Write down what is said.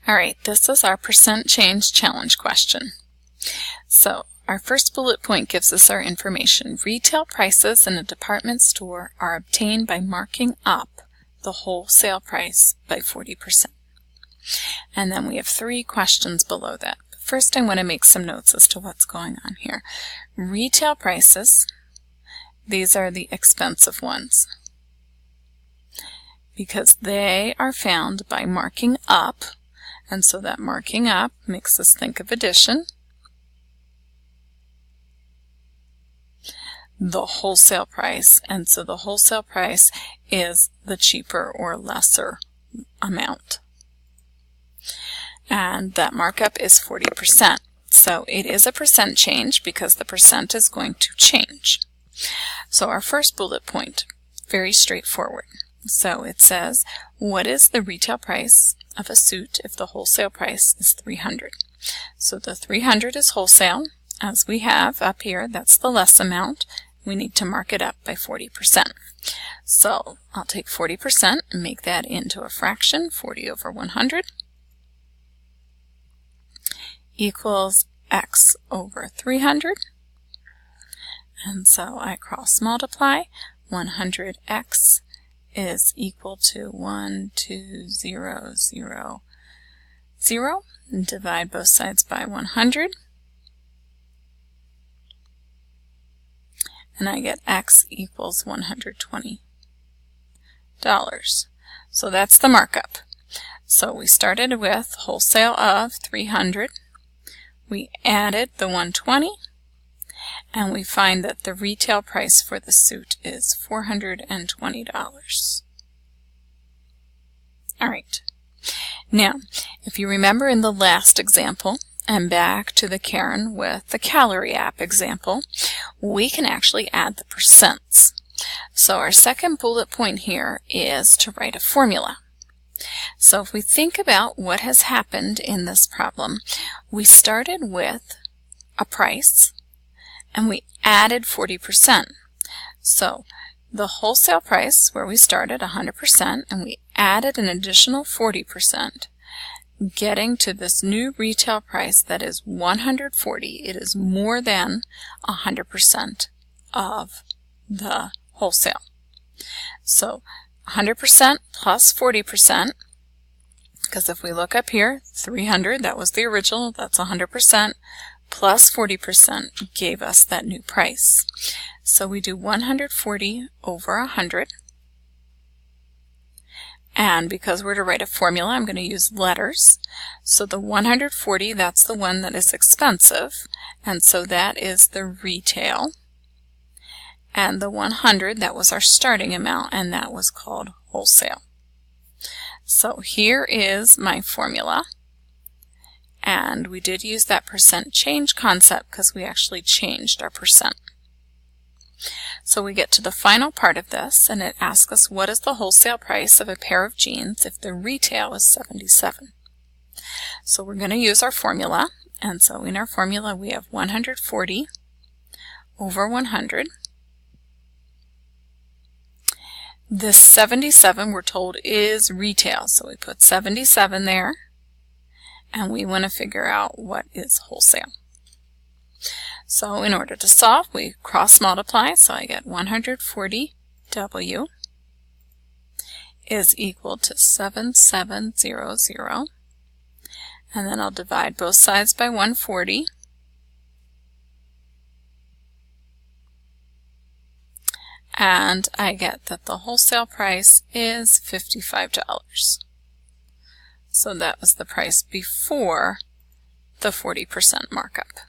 All right, this is our percent change challenge question. So our first bullet point gives us our information. Retail prices in a department store are obtained by marking up the wholesale price by 40%. And then we have 3 questions below that. First, I want to make some notes as to what's going on here. Retail prices, these are the expensive ones, because they are found by marking up, and so that marking up makes us think of addition. The wholesale price, and so the wholesale price is the cheaper or lesser amount. And that markup is 40%. So it is a percent change because the percent is going to change. So our first bullet point, very straightforward. So it says, what is the retail price of a suit if the wholesale price is $300? So the $300 is wholesale, as we have up here. That's the less amount. We need to mark it up by 40%. So I'll take 40% and make that into a fraction. 40 over 100 equals x over 300. And so I cross multiply. 100x is equal to 1, 2, 0, 0, 0. And divide both sides by 100. And I get x equals $120. So that's the markup. So we started with wholesale of 300. We added the 120, and we find that the retail price for the suit is $420. All right. Now, if you remember in the last example, and back to the Karen with the Calorie App example, we can actually add the percents. So our second bullet point here is to write a formula. So if we think about what has happened in this problem, we started with a price and we added 40%. So the wholesale price where we started 100% and we added an additional 40%, getting to this new retail price that is $140. It is more than 100% of the wholesale. So 100% plus 40%, because if we look up here, 300, that was the original, that's 100%, plus 40% gave us that new price. So we do 140 over 100. And because we're to write a formula, I'm going to use letters. So the 140, that's the one that is expensive, and so that is the retail. And the 100, that was our starting amount, and that was called wholesale. So here is my formula. And we did use that percent change concept because we actually changed our percent. So we get to the final part of this, and it asks us what is the wholesale price of a pair of jeans if the retail is $77. So we're going to use our formula, and so in our formula we have 140 over 100. This 77 we're told is retail, so we put 77 there, and we want to figure out what is wholesale. So in order to solve, we cross multiply, so I get 140W is equal to 7700, and then I'll divide both sides by 140. And I get that the wholesale price is $55. So that was the price before the 40% markup.